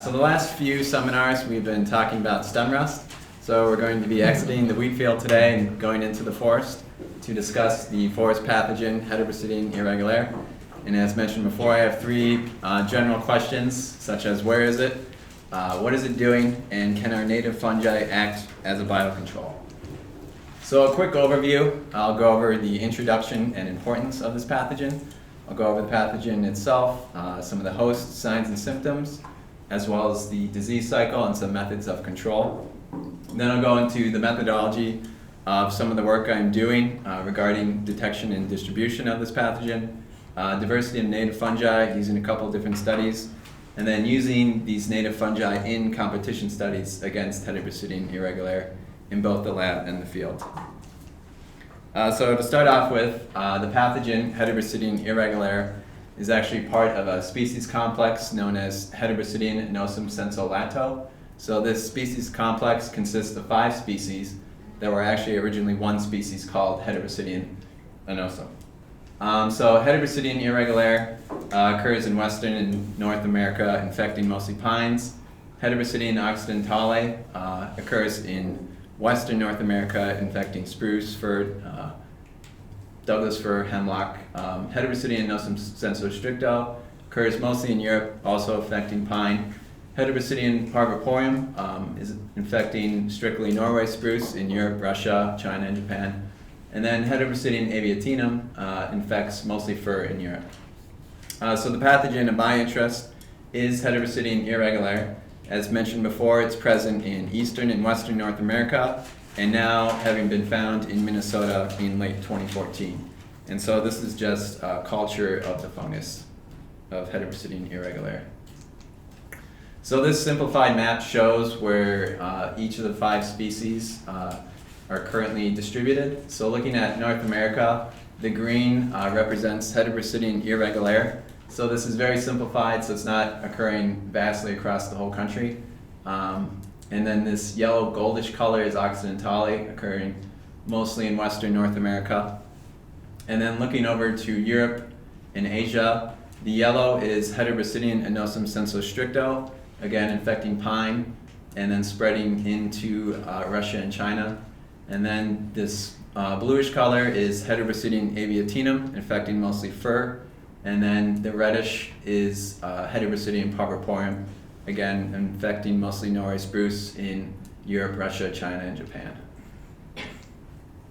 So the last few seminars we've been talking about stem rust. So we're going to be exiting the wheat field today and going into the forest to discuss the forest pathogen Heterobasidion irregulare. And as mentioned before, I have three general questions, such as where is it, what is it doing, and can our native fungi act as a biocontrol? So a quick overview. I'll go over the introduction and importance of this pathogen. I'll go over the pathogen itself, some of the hosts, signs, and symptoms, as well as the disease cycle and some methods of control. Then I'll go into the methodology of some of the work I'm doing regarding detection and distribution of this pathogen, diversity of native fungi using a couple of different studies, and then using these native fungi in competition studies against Heterobasidion irregulare in both the lab and the field. So to start off with, the pathogen Heterobasidion irregulare is actually part of a species complex known as Heterobasidion nosum sensolato. So this species complex consists of 5 species that were actually originally one species called Heterobasidion anosum. So Heterobasidion irregulare occurs in Western and North America, infecting mostly pines. Heterobasidion occidentale occurs in Western North America, infecting spruce, fir, Douglas fir, hemlock. Heterobasidion nosum sensostricto occurs mostly in Europe, also affecting pine. Heterobasidion parviporium is infecting strictly Norway spruce in Europe, Russia, China, and Japan. And then Heterobasidion aviatinum infects mostly fir in Europe. So the pathogen of my interest is Heterobasidion irregulare. As mentioned before, it's present in eastern and western North America, and now having been found in Minnesota in late 2014. And so this is just a culture of the fungus of Heterobasidion irregulare. So this simplified map shows where each of the 5 species are currently distributed. So looking at North America, the green represents Heterobasidion irregulare. So this is very simplified, so it's not occurring vastly across the whole country. And then this yellow goldish color is occidentale, occurring mostly in Western North America. And then looking over to Europe and Asia, the yellow is Heterobasidion anosum sensostricto, again infecting pine, and then spreading into Russia and China. And then this bluish color is Heterobasidion aviatinum, infecting mostly fir. And then the reddish is Heterobasidion parviporium, again infecting mostly Norway spruce in Europe, Russia, China, and Japan.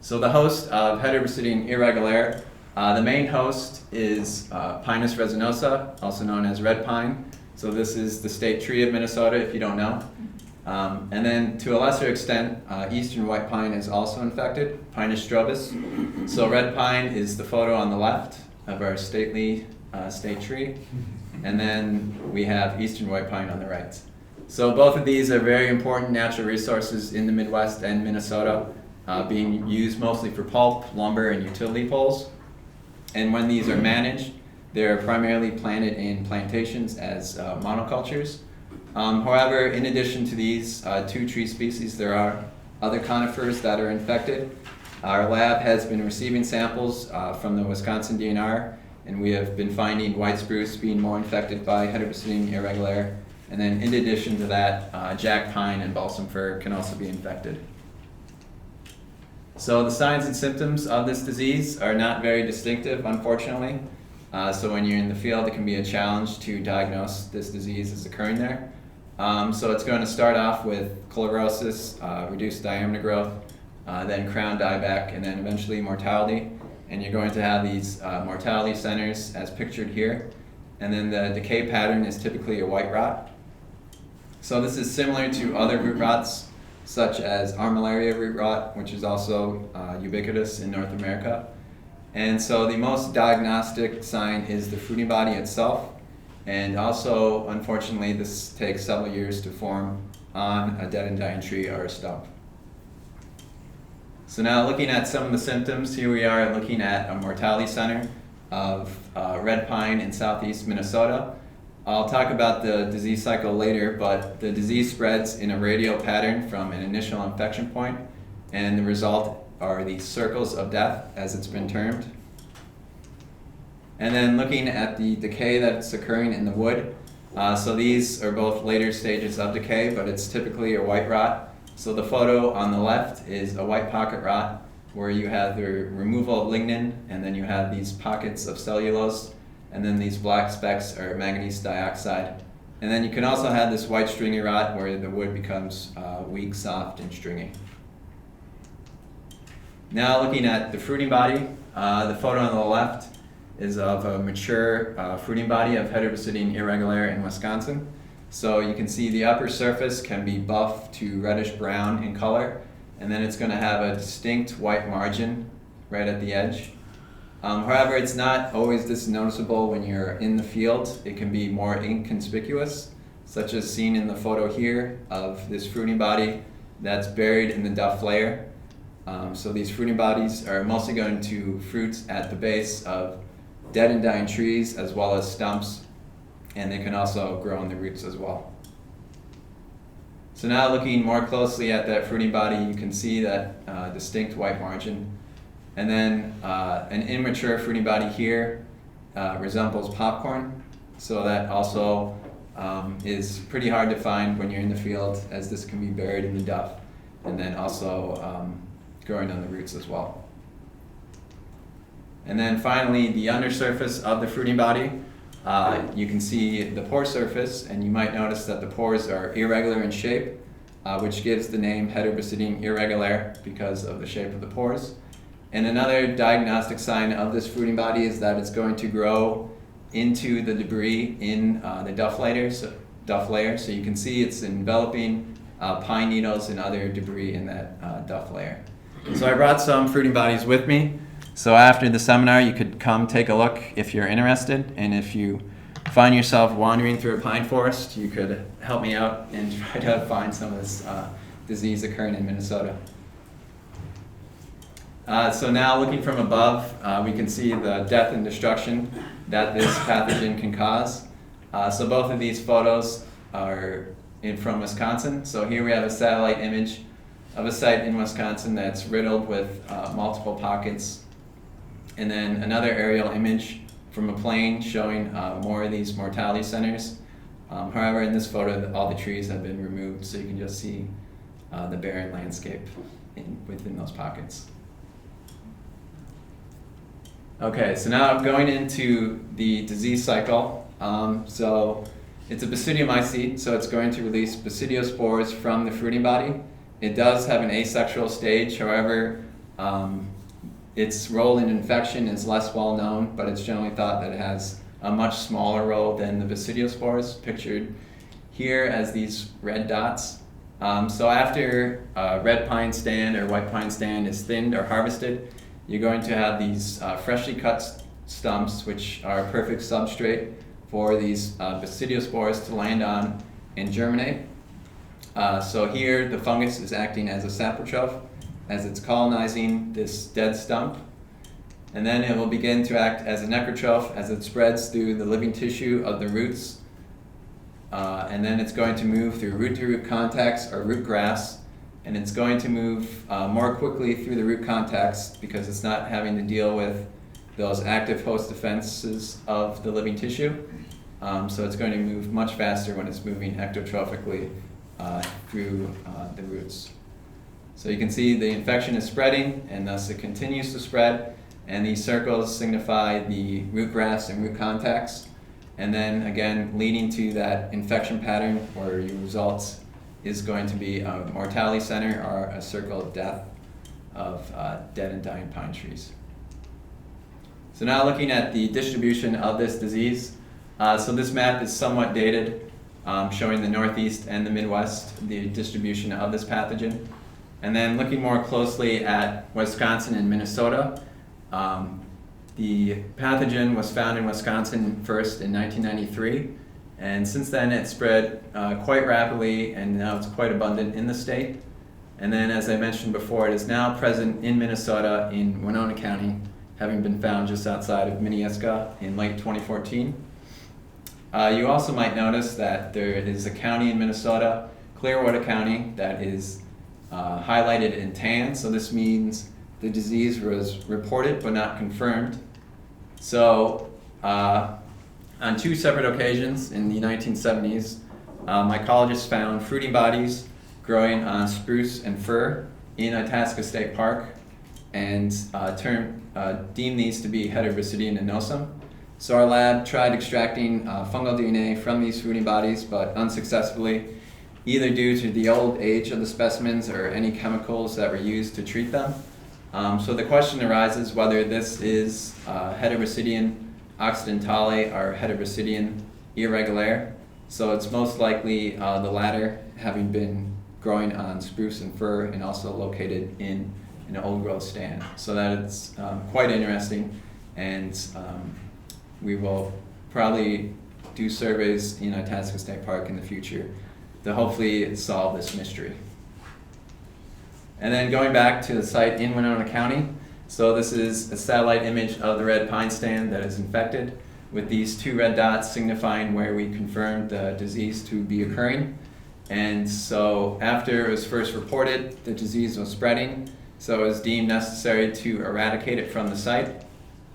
So the host of Heterobasidion irregulare, the main host is Pinus resinosa, also known as red pine. So this is the state tree of Minnesota, if you don't know. And then to a lesser extent, eastern white pine is also infected, Pinus strobus. So red pine is the photo on the left of our stately state tree, and then we have eastern white pine on the right. So both of these are very important natural resources in the Midwest and Minnesota, being used mostly for pulp, lumber, and utility poles. And when these are managed, they're primarily planted in plantations as monocultures. However, in addition to these 2 tree species, there are other conifers that are infected. Our lab has been receiving samples from the Wisconsin DNR, and we have been finding white spruce being more infected by Heterobasidion irregulare. And then in addition to that, jack pine and balsam fir can also be infected. So the signs and symptoms of this disease are not very distinctive, unfortunately. So when you're in the field, it can be a challenge to diagnose this disease as occurring there. So it's going to start off with chlorosis, reduced diameter growth, then crown dieback, and then eventually mortality. And you're going to have these mortality centers as pictured here. And then the decay pattern is typically a white rot. So this is similar to other root rots, such as armillaria root rot, which is also ubiquitous in North America. And so the most diagnostic sign is the fruiting body itself. And also, unfortunately, this takes several years to form on a dead and dying tree or a stump. So now looking at some of the symptoms, here we are looking at a mortality center of red pine in southeast Minnesota. I'll talk about the disease cycle later, but the disease spreads in a radial pattern from an initial infection point, and the result are these circles of death, as it's been termed. And then looking at the decay that's occurring in the wood, So these are both later stages of decay, but it's typically a white rot. So the photo on the left is a white pocket rot, where you have the removal of lignin, and then you have these pockets of cellulose, and then these black specks are manganese dioxide. And then you can also have this white stringy rot where the wood becomes weak, soft, and stringy. Now looking at the fruiting body, the photo on the left is of a mature fruiting body of Heterobasidion irregulare in Wisconsin. So you can see the upper surface can be buff to reddish brown in color, and then it's going to have a distinct white margin right at the edge. However, it's not always this noticeable when you're in the field. It can be more inconspicuous, such as seen in the photo here of this fruiting body that's buried in the duff layer. So these fruiting bodies are mostly going to fruit at the base of dead and dying trees as well as stumps, and they can also grow in the roots as well. So now looking more closely at that fruiting body, you can see that distinct white margin. And then an immature fruiting body here resembles popcorn, so that also is pretty hard to find when you're in the field, as this can be buried in the duff and then also growing on the roots as well. And then finally, the undersurface of the fruiting body, you can see the pore surface, and you might notice that the pores are irregular in shape, which gives the name Heterobasidion irregulare because of the shape of the pores. And another diagnostic sign of this fruiting body is that it's going to grow into the debris in the duff layer. So you can see it's enveloping pine needles and other debris in that duff layer. So I brought some fruiting bodies with me. So after the seminar, you could come take a look if you're interested. And if you find yourself wandering through a pine forest, you could help me out and try to find some of this disease occurring in Minnesota. So now looking from above, we can see the death and destruction that this pathogen can cause. So both of these photos are from Wisconsin. So here we have a satellite image of a site in Wisconsin that's riddled with multiple pockets. And then another aerial image from a plane showing more of these mortality centers. However, in this photo, all the trees have been removed, so you can just see the barren landscape within those pockets. Okay, so now going into the disease cycle. So it's a basidiomycete, so it's going to release basidiospores from the fruiting body. It does have an asexual stage, however, its role in infection is less well known, but it's generally thought that it has a much smaller role than the basidiospores, pictured here as these red dots. So after red pine stand or white pine stand is thinned or harvested, you're going to have these freshly cut stumps, which are a perfect substrate for these basidiospores to land on and germinate. So here the fungus is acting as a saprotroph as it's colonizing this dead stump. And then it will begin to act as a necrotroph as it spreads through the living tissue of the roots. And then it's going to move through root-to-root contacts or root grafts, and it's going to move more quickly through the root contacts because it's not having to deal with those active host defenses of the living tissue. So it's going to move much faster when it's moving ectotrophically through the roots. So you can see the infection is spreading, and thus it continues to spread, and these circles signify the root grafts and root contacts. And then again, leading to that infection pattern where your results is going to be a mortality center or a circle of death of dead and dying pine trees. So now looking at the distribution of this disease. So this map is somewhat dated, showing the Northeast and the Midwest, the distribution of this pathogen. And then looking more closely at Wisconsin and Minnesota, the pathogen was found in Wisconsin first in 1993, and since then it spread quite rapidly, and now it's quite abundant in the state. And then, as I mentioned before, it is now present in Minnesota in Winona County, having been found just outside of Minneaska in late 2014. You also might notice that there is a county in Minnesota, Clearwater County, that is highlighted in tan, so this means the disease was reported but not confirmed. So On two separate occasions in the 1970s, mycologists found fruiting bodies growing on spruce and fir in Itasca State Park and deemed these to be Heterobasidion annosum. So our lab tried extracting fungal DNA from these fruiting bodies, but unsuccessfully, either due to the old age of the specimens or any chemicals that were used to treat them. So the question arises whether this is Heterobasidion occidentale or Heterobasidion irregulare. So it's most likely the latter, having been growing on spruce and fir and also located in an old growth stand. So that it's quite interesting, and we will probably do surveys in Itasca State Park in the future to hopefully solve this mystery. And then going back to the site in Winona County, so this is a satellite image of the red pine stand that is infected, with these two red dots signifying where we confirmed the disease to be occurring. And so after it was first reported, the disease was spreading, so it was deemed necessary to eradicate it from the site.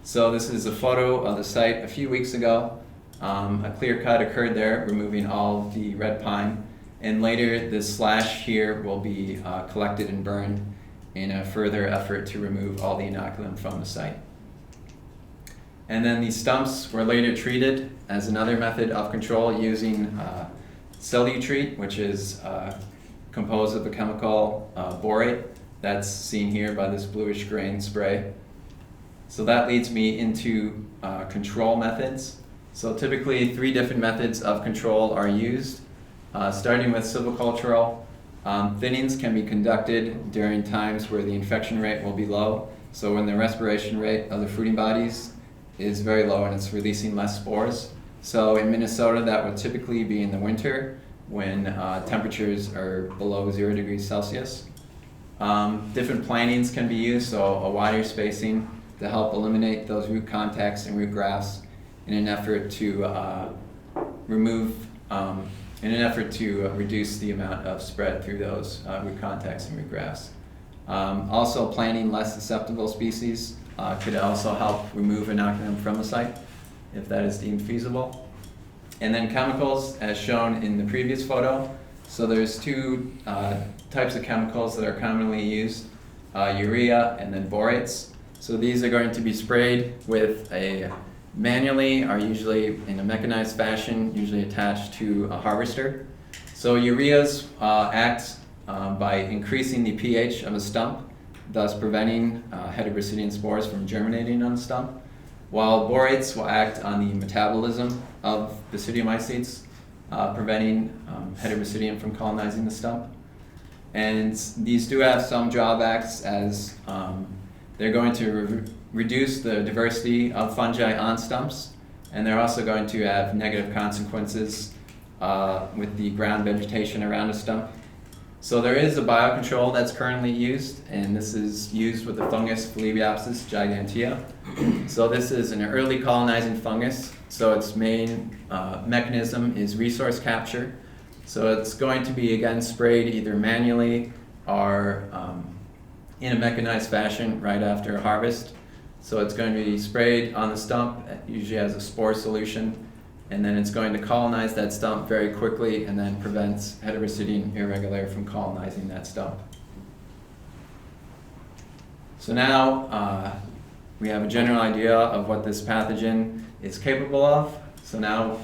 So this is a photo of the site a few weeks ago. A clear cut occurred there, removing all of the red pine. And later, this slash here will be collected and burned in a further effort to remove all the inoculum from the site. And then these stumps were later treated as another method of control using Cellutreat, which is composed of a chemical borate that's seen here by this bluish grain spray. So that leads me into control methods. So typically 3 different methods of control are used. Starting with silvicultural, thinnings can be conducted during times where the infection rate will be low. So when the respiration rate of the fruiting bodies is very low and it's releasing less spores. So in Minnesota, that would typically be in the winter when temperatures are below 0 degrees Celsius. Different plantings can be used, so a wider spacing to help eliminate those root contacts and root grafts in an effort to reduce the amount of spread through those root contacts and root grafts. Also, planting less susceptible species could also help remove inoculum from the site if that is deemed feasible. And then chemicals, as shown in the previous photo. So there's 2 types of chemicals that are commonly used, urea and then borates. So these are going to be sprayed with manually, or usually in a mechanized fashion, usually attached to a harvester. So ureas act by increasing the pH of a stump, thus preventing Heterobasidion spores from germinating on the stump, while borates will act on the metabolism of basidiomycetes, preventing Heterobasidium from colonizing the stump. And these do have some drawbacks, as they're going to reduce the diversity of fungi on stumps, and they're also going to have negative consequences with the ground vegetation around a stump. So there is a biocontrol that's currently used, and this is used with the fungus Phalaebiopsis gigantea. So this is an early colonizing fungus, so its main mechanism is resource capture. So it's going to be again sprayed either manually or in a mechanized fashion right after harvest. So it's going to be sprayed on the stump, usually as a spore solution, and then it's going to colonize that stump very quickly and then prevents Heterobasidion irregulare from colonizing that stump. So now we have a general idea of what this pathogen is capable of. So now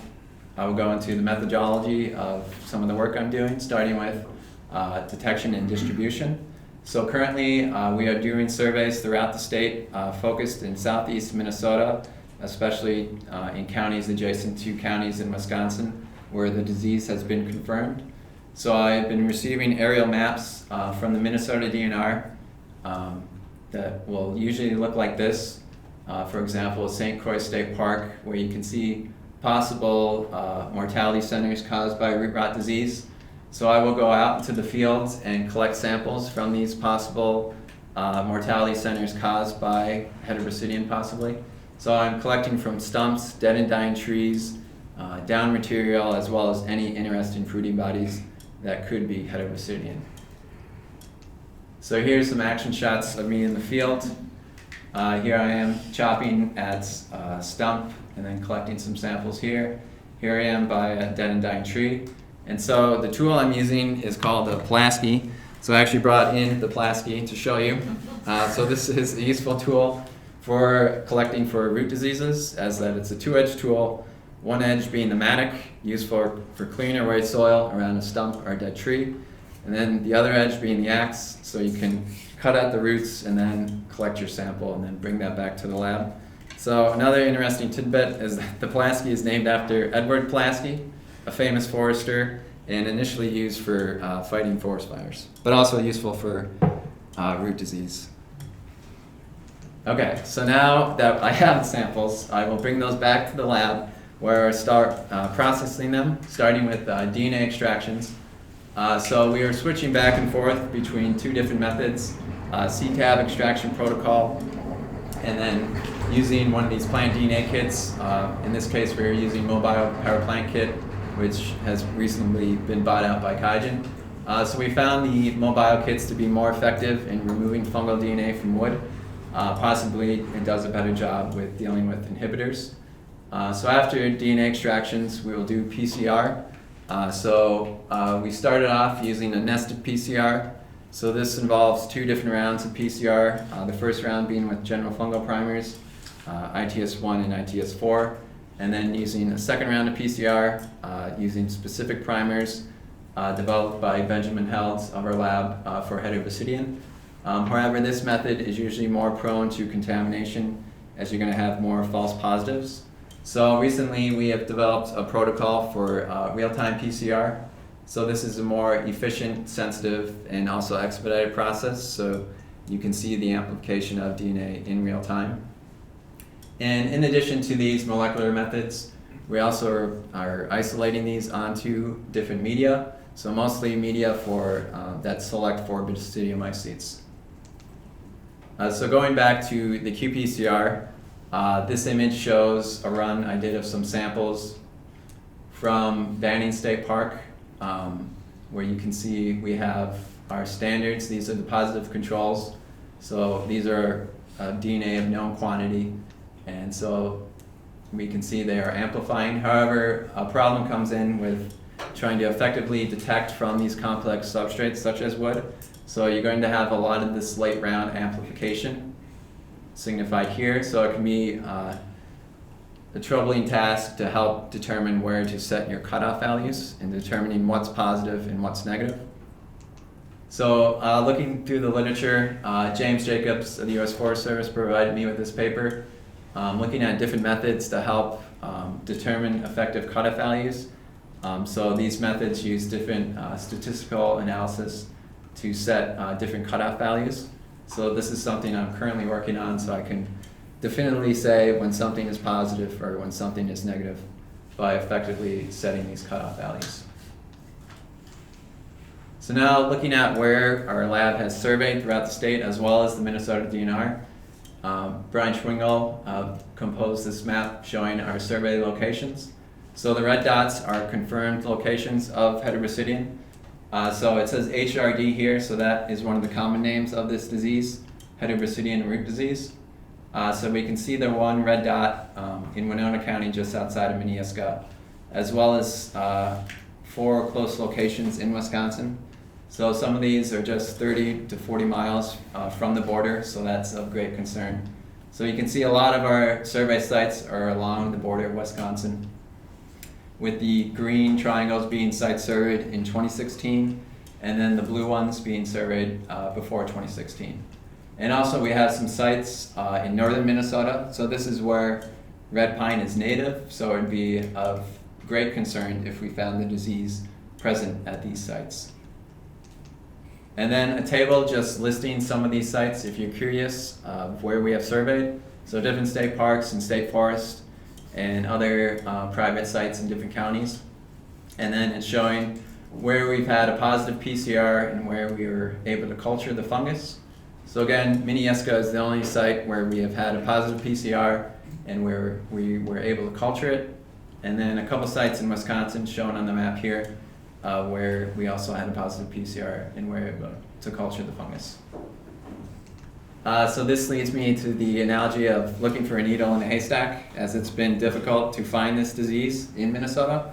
I will go into the methodology of some of the work I'm doing, starting with detection and distribution. So currently we are doing surveys throughout the state, focused in southeast Minnesota, especially in counties adjacent to counties in Wisconsin where the disease has been confirmed. So I've been receiving aerial maps from the Minnesota DNR that will usually look like this. For example, St. Croix State Park, where you can see possible mortality centers caused by root rot disease. So I will go out into the fields and collect samples from these possible mortality centers caused by Heterobasidion possibly. So I'm collecting from stumps, dead and dying trees, down material, as well as any interesting fruiting bodies that could be Heterobasidion. So here's some action shots of me in the field. Here I am chopping at Stump and then collecting some samples here. Here I am by a dead and dying tree. And so the tool I'm using is called a Plasky. So I actually brought in the Plasky to show you. So this is a useful tool for collecting for root diseases, as that it's a two-edged tool, one edge being the mattock, used for clearing away soil around a stump or a dead tree, and then the other edge being the axe, so you can cut out the roots and then collect your sample and then bring that back to the lab. So another interesting tidbit is that the Plasky is named after Edward Plasky, a famous forester, and initially used for fighting forest fires, but also useful for root disease. Okay, so now that I have the samples, I will bring those back to the lab where I start processing them, starting with DNA extractions. So we are switching back and forth between two different methods, CTAB extraction protocol, and then using one of these plant DNA kits. In this case, we're using Mobile Power Plant Kit, which has recently been bought out by Pathogen. So we found the mobile kits to be more effective in removing fungal DNA from wood. Possibly it does a better job with dealing with inhibitors. So after DNA extractions, we will do PCR. We started off using a nested PCR. So this involves two different rounds of PCR. The first round being with general fungal primers, ITS1 and ITS4, and then using a second round of PCR using specific primers developed by Benjamin Helds of our lab for Heterobasidion. However, this method is usually more prone to contamination, as you're going to have more false positives. So recently we have developed a protocol for real-time PCR. So this is a more efficient, sensitive, and also expedited process, so you can see the amplification of DNA in real time. And in addition to these molecular methods, we also are isolating these onto different media, so mostly media for that select for Basidium mycetes. So going back to the qPCR, this image shows a run I did of some samples from Banning State Park, where you can see we have our standards. These are the positive controls. So these are DNA of known quantity, and so we can see they are amplifying. However, a problem comes in with trying to effectively detect from these complex substrates such as wood. So you're going to have a lot of this late round amplification signified here. So it can be a troubling task to help determine where to set your cutoff values and determining what's positive and what's negative. So looking through the literature, James Jacobs of the U.S. Forest Service provided me with this paper looking at different methods to help determine effective cutoff values. So these methods use different statistical analysis to set different cutoff values. So this is something I'm currently working on, so I can definitively say when something is positive or when something is negative by effectively setting these cutoff values. So now looking at where our lab has surveyed throughout the state as well as the Minnesota DNR, Brian Schwingel composed this map showing our survey locations. So the red dots are confirmed locations of Heterobasidion. So it says HRD here, so that is one of the common names of this disease, Heterobasidion root disease. So we can see the one red dot in Winona County just outside of Minneaska, as well as 4 close locations in Wisconsin. So some of these are just 30 to 40 miles from the border, so that's of great concern. So you can see a lot of our survey sites are along the border of Wisconsin, with the green triangles being site surveyed in 2016, and then the blue ones being surveyed before 2016. And also we have some sites in northern Minnesota, so this is where red pine is native, so it would be of great concern if we found the disease present at these sites. And then a table just listing some of these sites if you're curious of where we have surveyed. So different state parks and state forests and other private sites in different counties. And then it's showing where we've had a positive PCR and where we were able to culture the fungus. So again, Minneaska is the only site where we have had a positive PCR and where we were able to culture it. And then a couple sites in Wisconsin shown on the map here where we also had a positive PCR and were able to culture the fungus. So this leads me to the analogy of looking for a needle in a haystack, as it's been difficult to find this disease in Minnesota.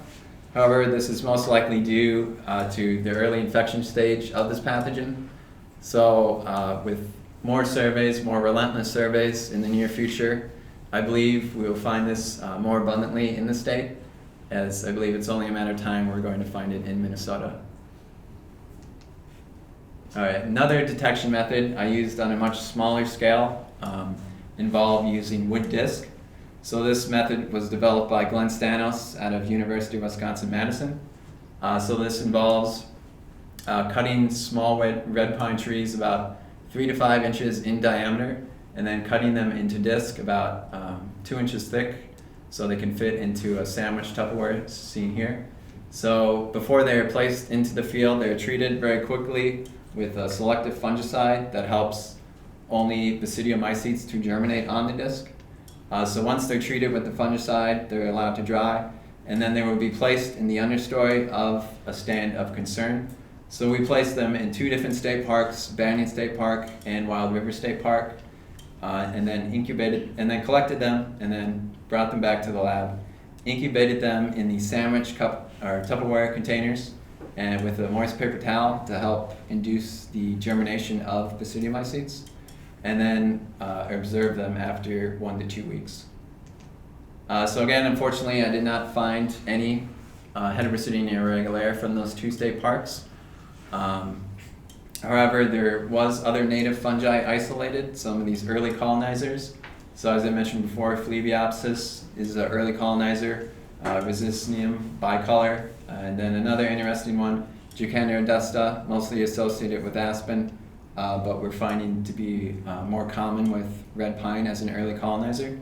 However, this is most likely due to the early infection stage of this pathogen. So with more surveys, more relentless surveys in the near future, I believe we will find this more abundantly in the state, as I believe it's only a matter of time we're going to find it in Minnesota. All right, another detection method I used on a much smaller scale involved using wood disc. So this method was developed by Glenn Stanos out of University of Wisconsin-Madison. So this involves cutting small red pine trees about 3 to 5 inches in diameter, and then cutting them into disc about 2 inches thick so they can fit into a sandwich Tupperware seen here. So before they are placed into the field, they are treated very quickly with a selective fungicide that helps only Basidiomycetes to germinate on the disc. So once they're treated with the fungicide, they're allowed to dry, and then they will be placed in the understory of a stand of concern. So we placed them in 2 different state parks, Banyan State Park and Wild River State Park, and then collected them, and then brought them back to the lab, incubated them in the sandwich cup or Tupperware containers, and with a moist paper towel to help induce the germination of Basidiomycetes, and then observe them after 1 to 2 weeks. So again, unfortunately, I did not find any Heterobasidion irregulare from those 2 state parks. However, there was other native fungi isolated, some of these early colonizers. So as I mentioned before, Flebiopsis is an early colonizer, Resistinium bicolor, and then another interesting one, Jacander adusta, mostly associated with aspen, but we're finding to be more common with red pine as an early colonizer.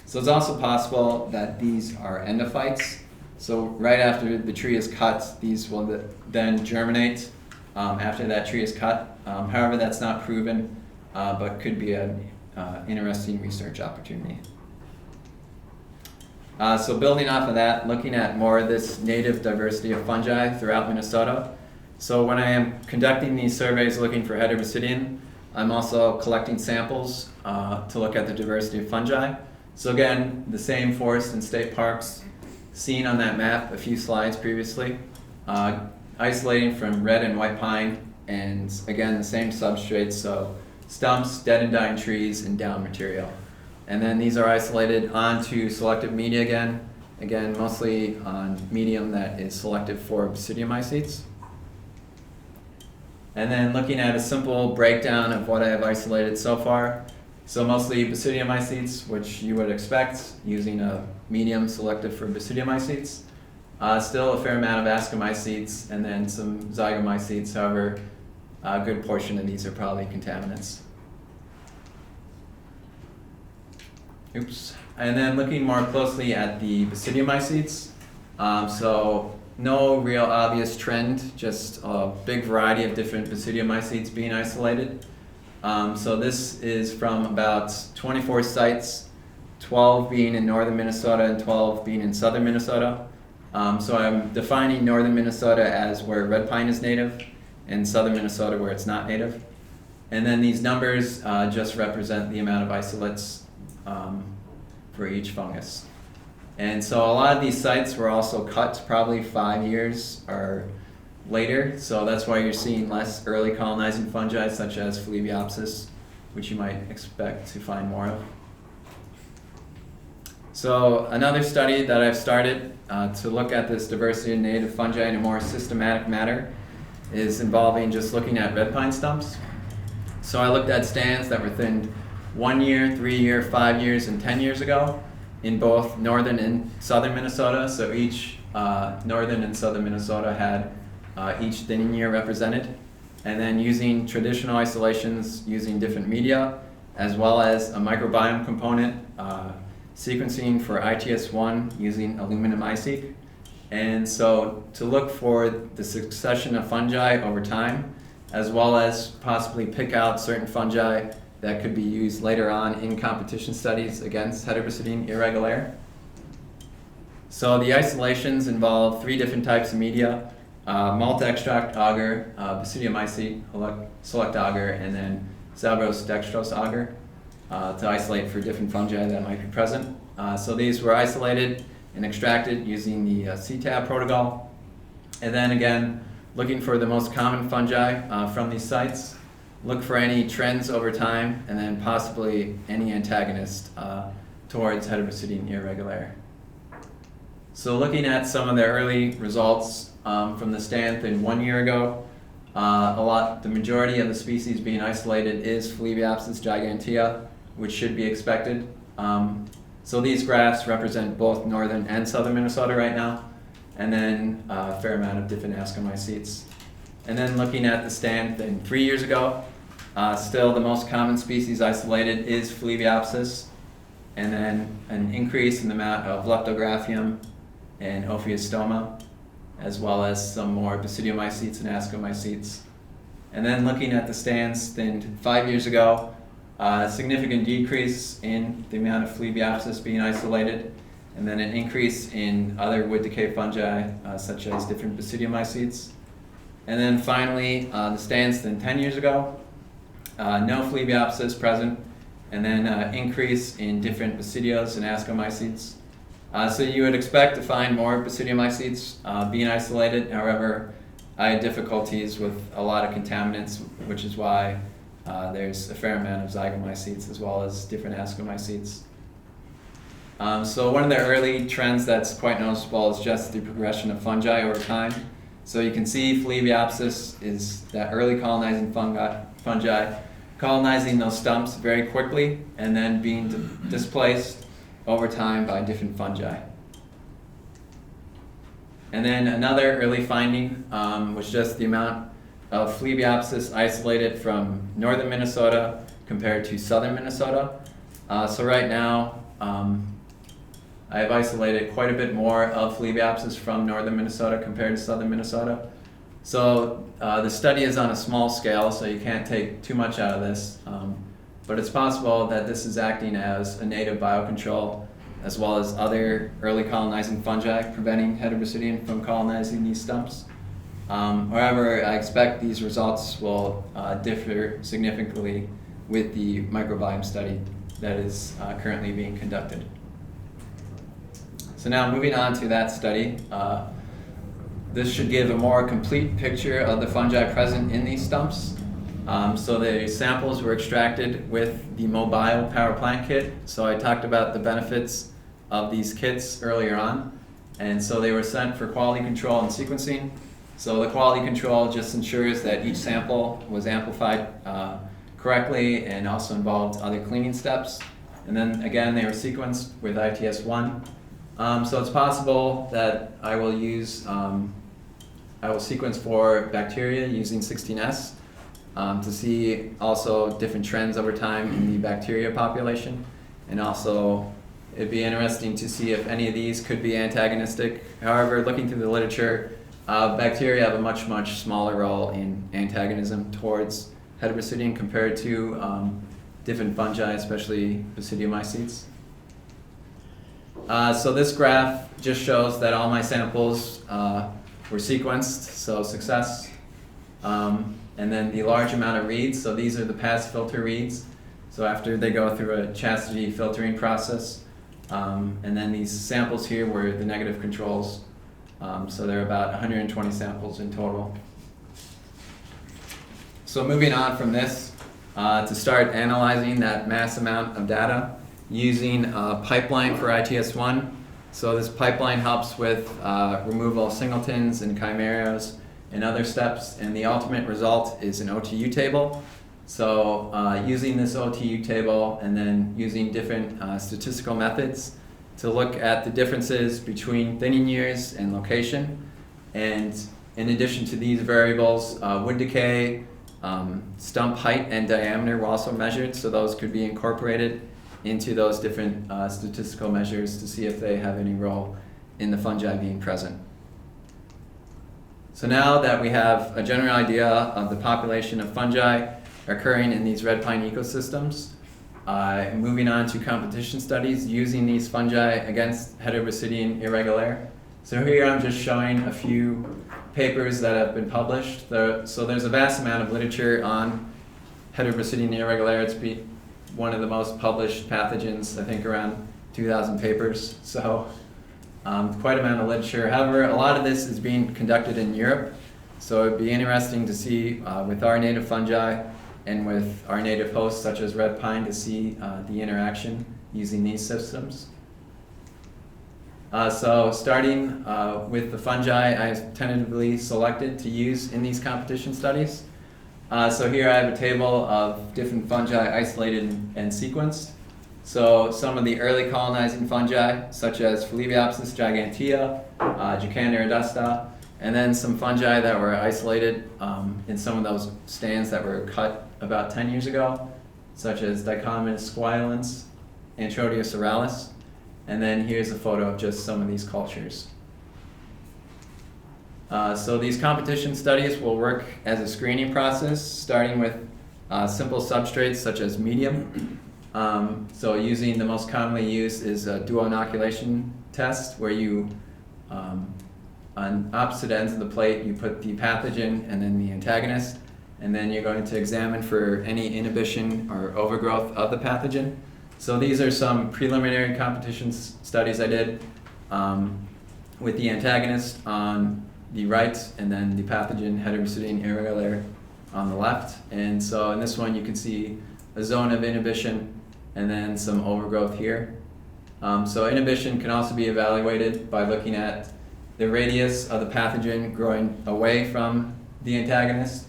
So it's also possible that these are endophytes. So right after the tree is cut, these will then germinate after that tree is cut. However, that's not proven, but could be an interesting research opportunity. So building off of that, looking at more of this native diversity of fungi throughout Minnesota. So when I am conducting these surveys looking for Heterobasidion, I'm also collecting samples to look at the diversity of fungi. So again, the same forest and state parks seen on that map a few slides previously, isolating from red and white pine, and again, the same substrates, so stumps, dead and dying trees, and down material. And then these are isolated onto selective media again, mostly on medium that is selective for Basidiomycetes. And then looking at a simple breakdown of what I have isolated so far. So mostly Basidiomycetes, which you would expect using a medium selective for Basidiomycetes. Still a fair amount of Ascomycetes, and then some Zygomycetes. However, a good portion of these are probably contaminants. Oops. And then looking more closely at the Basidiomycetes. So no real obvious trend, just a big variety of different Basidiomycetes being isolated. So this is from about 24 sites, 12 being in northern Minnesota and 12 being in southern Minnesota. So I'm defining northern Minnesota as where red pine is native, and southern Minnesota where it's not native. And then these numbers just represent the amount of isolates for each fungus. And so a lot of these sites were also cut probably 5 years or later, so that's why you're seeing less early colonizing fungi such as Flebiopsis, which you might expect to find more of. So another study that I've started to look at this diversity of native fungi in a more systematic manner is involving just looking at red pine stumps. So I looked at stands that were thinned 1 year, 3 year, 5 years, and 10 years ago in both northern and southern Minnesota. So each northern and southern Minnesota had each thinning year represented. And then using traditional isolations, using different media, as well as a microbiome component, sequencing for ITS1 using aluminum-iseq. And so to look for the succession of fungi over time, as well as possibly pick out certain fungi that could be used later on in competition studies against Heterobasidion irregulare. So the isolations involve 3 different types of media, malt extract agar, Basidiomycete, select agar, and then Xabros dextrose agar to isolate for different fungi that might be present. So these were isolated and extracted using the CTAB protocol. And then again, looking for the most common fungi from these sites, look for any trends over time, and then possibly any antagonist towards Heterobasidion irregulare. So looking at some of the early results from the Stanton 1 year ago, the majority of the species being isolated is Phlebiopsis gigantea, which should be expected. So these graphs represent both northern and southern Minnesota right now, and then a fair amount of different Ascomycetes. And then looking at the Stanton 3 years ago, still the most common species isolated is Phlebiopsis, and then an increase in the amount of Leptographium and Ophiostoma, as well as some more Basidiomycetes and Ascomycetes. And then looking at the Stanton 5 years ago, a significant decrease in the amount of Phlebiopsis being isolated, and then an increase in other wood decay fungi, such as different Basidiomycetes. And then finally, the Stanton 10 years ago, no Phlebiopsis present, and then increase in different Basidios and Ascomycetes. So you would expect to find more Basidiomycetes being isolated. However, I had difficulties with a lot of contaminants, which is why there's a fair amount of Zygomycetes as well as different Ascomycetes. So one of the early trends that's quite noticeable is just the progression of fungi over time. So you can see Phlebiopsis is that early colonizing fungi colonizing those stumps very quickly and then being displaced over time by different fungi. And then another early finding was just the amount of Phlebiopsis isolated from northern Minnesota compared to southern Minnesota. So right now, I have isolated quite a bit more of Phlebiopsis from northern Minnesota compared to southern Minnesota. So the study is on a small scale, so you can't take too much out of this. But it's possible that this is acting as a native biocontrol, as well as other early colonizing fungi preventing Heterobasidion from colonizing these stumps. However, I expect these results will differ significantly with the microbiome study that is currently being conducted. So now moving on to that study, this should give a more complete picture of the fungi present in these stumps. So the samples were extracted with the mobile power plant kit. So I talked about the benefits of these kits earlier on. And so they were sent for quality control and sequencing. So the quality control just ensures that each sample was amplified correctly and also involved other cleaning steps. And then again, they were sequenced with ITS1. So it's possible that I will sequence for bacteria using 16S to see also different trends over time in the bacteria population. And also, it'd be interesting to see if any of these could be antagonistic. However, looking through the literature, bacteria have a much, much smaller role in antagonism towards Heterobasidion compared to different fungi, especially Basidiomycetes. So this graph just shows that all my samples were sequenced, so success. And then the large amount of reads, so these are the pass filter reads. So after they go through a chastity filtering process. And then these samples here were the negative controls. So there are about 120 samples in total. So moving on from this, to start analyzing that mass amount of data using a pipeline for ITS1. So this pipeline helps with removal of singletons and chimeras and other steps, and the ultimate result is an OTU table. So using this OTU table and then using different statistical methods to look at the differences between thinning years and location. And in addition to these variables, wood decay, stump height and diameter were also measured, so those could be incorporated into those different statistical measures to see if they have any role in the fungi being present. So now that we have a general idea of the population of fungi occurring in these red pine ecosystems, moving on to competition studies using these fungi against Heterobasidion irregulare. So here I'm just showing a few papers that have been published. So there's a vast amount of literature on Heterobasidion irregulare. It's one of the most published pathogens, I think around 2,000 papers, so quite a amount of literature. However, a lot of this is being conducted in Europe, so it'd be interesting to see with our native fungi and with our native hosts such as red pine to see the interaction using these systems. So starting with the fungi I've tentatively selected to use in these competition studies. So here I have a table of different fungi isolated and sequenced. So some of the early colonizing fungi, such as Phalaeopsis gigantea, Jacander adusta, and then some fungi that were isolated in some of those stands that were cut about 10 years ago, such as Dichotomous squalens, Antrodeus oralis, and then here's a photo of just some of these cultures. So these competition studies will work as a screening process, starting with simple substrates such as medium. So using the most commonly used is a dual inoculation test, where you, on opposite ends of the plate, you put the pathogen and then the antagonist, and then you're going to examine for any inhibition or overgrowth of the pathogen. So these are some preliminary competition studies I did with the antagonist on the right, and then the pathogen Heterobasidion irregulare on the left. And so in this one you can see a zone of inhibition and then some overgrowth here. So inhibition can also be evaluated by looking at the radius of the pathogen growing away from the antagonist,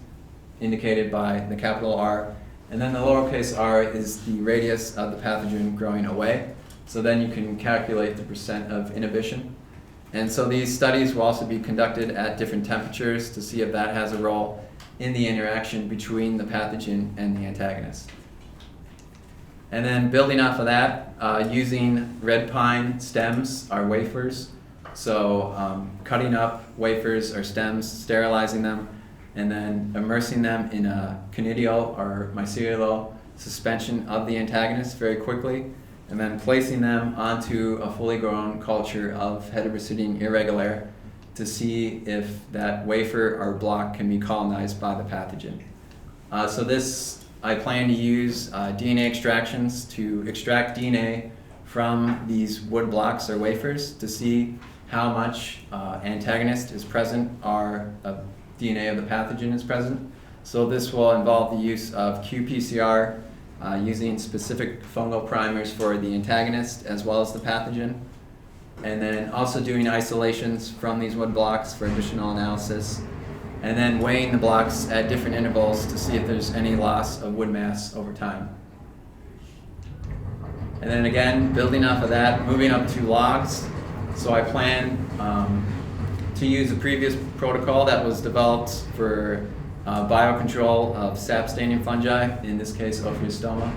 indicated by the capital R, and then the lowercase r is the radius of the pathogen growing away. So then you can calculate the percent of inhibition. And so these studies will also be conducted at different temperatures to see if that has a role in the interaction between the pathogen and the antagonist. And then building off of that, using red pine stems or wafers. So cutting up wafers or stems, sterilizing them, and then immersing them in a conidial or mycelial suspension of the antagonist very quickly, and then placing them onto a fully grown culture of Heterobasidion irregulare to see if that wafer or block can be colonized by the pathogen. So this, I plan to use DNA extractions to extract DNA from these wood blocks or wafers to see how much antagonist is present or DNA of the pathogen is present. So this will involve the use of qPCR, using specific fungal primers for the antagonist as well as the pathogen, and then also doing isolations from these wood blocks for additional analysis, and then weighing the blocks at different intervals to see if there's any loss of wood mass over time. And then again, building off of that, moving up to logs. So I plan to use a previous protocol that was developed for biocontrol of sap-staining fungi, in this case Ophiostoma.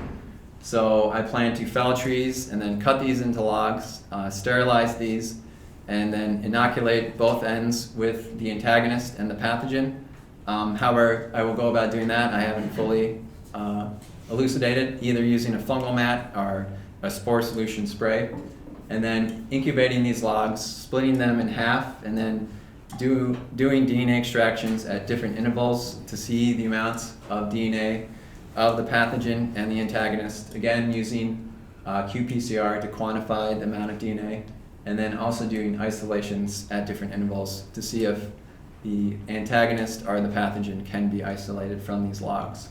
So I plan to fell trees and then cut these into logs, sterilize these, and then inoculate both ends with the antagonist and the pathogen. However, I will go about doing that. I haven't fully elucidated, either using a fungal mat or a spore solution spray, and then incubating these logs, splitting them in half, and then doing DNA extractions at different intervals to see the amounts of DNA of the pathogen and the antagonist, again using qPCR to quantify the amount of DNA, and then also doing isolations at different intervals to see if the antagonist or the pathogen can be isolated from these logs.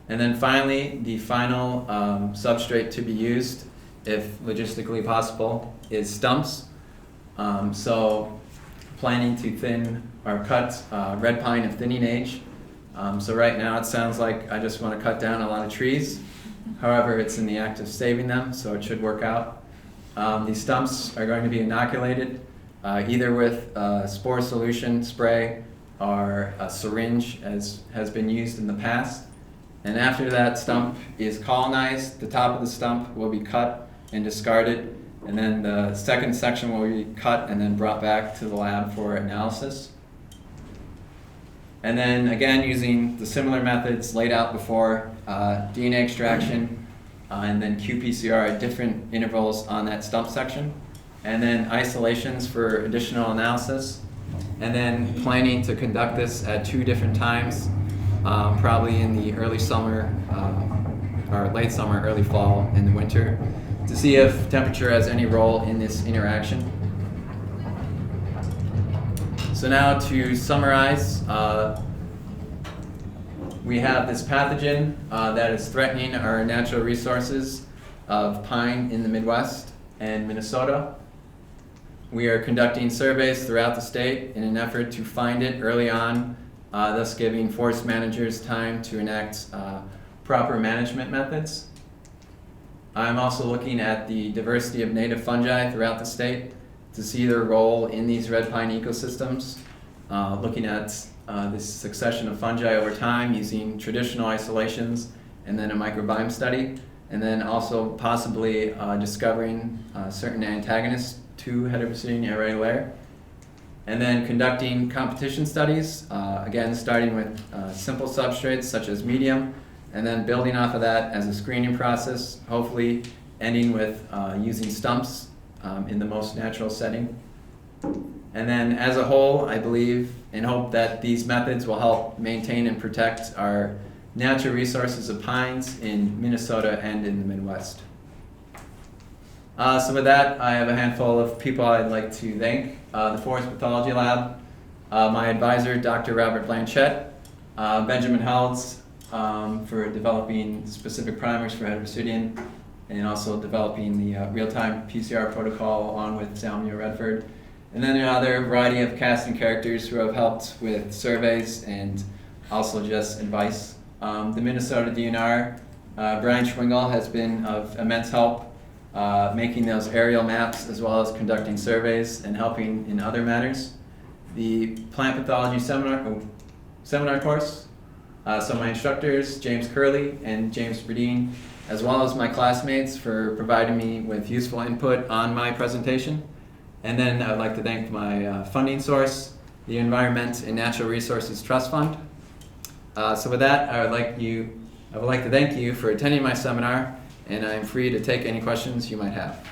And then finally, the final substrate to be used, if logistically possible, is stumps. So planning to thin or cut red pine of thinning age. So right now it sounds like I just want to cut down a lot of trees. However, it's in the act of saving them, so it should work out. These stumps are going to be inoculated either with a spore solution spray or a syringe, as has been used in the past. And after that stump is colonized, the top of the stump will be cut and discarded, and then the second section will be cut and then brought back to the lab for analysis. And then again, using the similar methods laid out before, DNA extraction, and then qPCR at different intervals on that stump section, and then isolations for additional analysis, and then planning to conduct this at 2 different times probably in the early summer, or late summer, early fall, and the winter, to see if temperature has any role in this interaction. So now to summarize, we have this pathogen that is threatening our natural resources of pine in the Midwest and Minnesota. We are conducting surveys throughout the state in an effort to find it early on, thus giving forest managers time to enact proper management methods. I'm also looking at the diversity of native fungi throughout the state to see their role in these red pine ecosystems, looking at this succession of fungi over time using traditional isolations and then a microbiome study, and then also possibly discovering certain antagonists to Heterobasidion irregulare, and then conducting competition studies, again starting with simple substrates such as medium, and then building off of that as a screening process, hopefully ending with using stumps in the most natural setting. And then as a whole, I believe and hope that these methods will help maintain and protect our natural resources of pines in Minnesota and in the Midwest. So with that, I have a handful of people I'd like to thank. The Forest Pathology Lab, my advisor, Dr. Robert Blanchette, Benjamin Helds, for developing specific primers for Heterobasidion, and also developing the real-time PCR protocol along with Salmia Redford. And then another variety of cast and characters who have helped with surveys and also just advice. The Minnesota DNR, Brian Schwingle has been of immense help making those aerial maps as well as conducting surveys and helping in other matters. The Plant Pathology seminar course, so my instructors, James Curley and James Berdeen, as well as my classmates for providing me with useful input on my presentation. And then I'd like to thank my funding source, the Environment and Natural Resources Trust Fund. So with that, I would like to thank you for attending my seminar, and I'm free to take any questions you might have.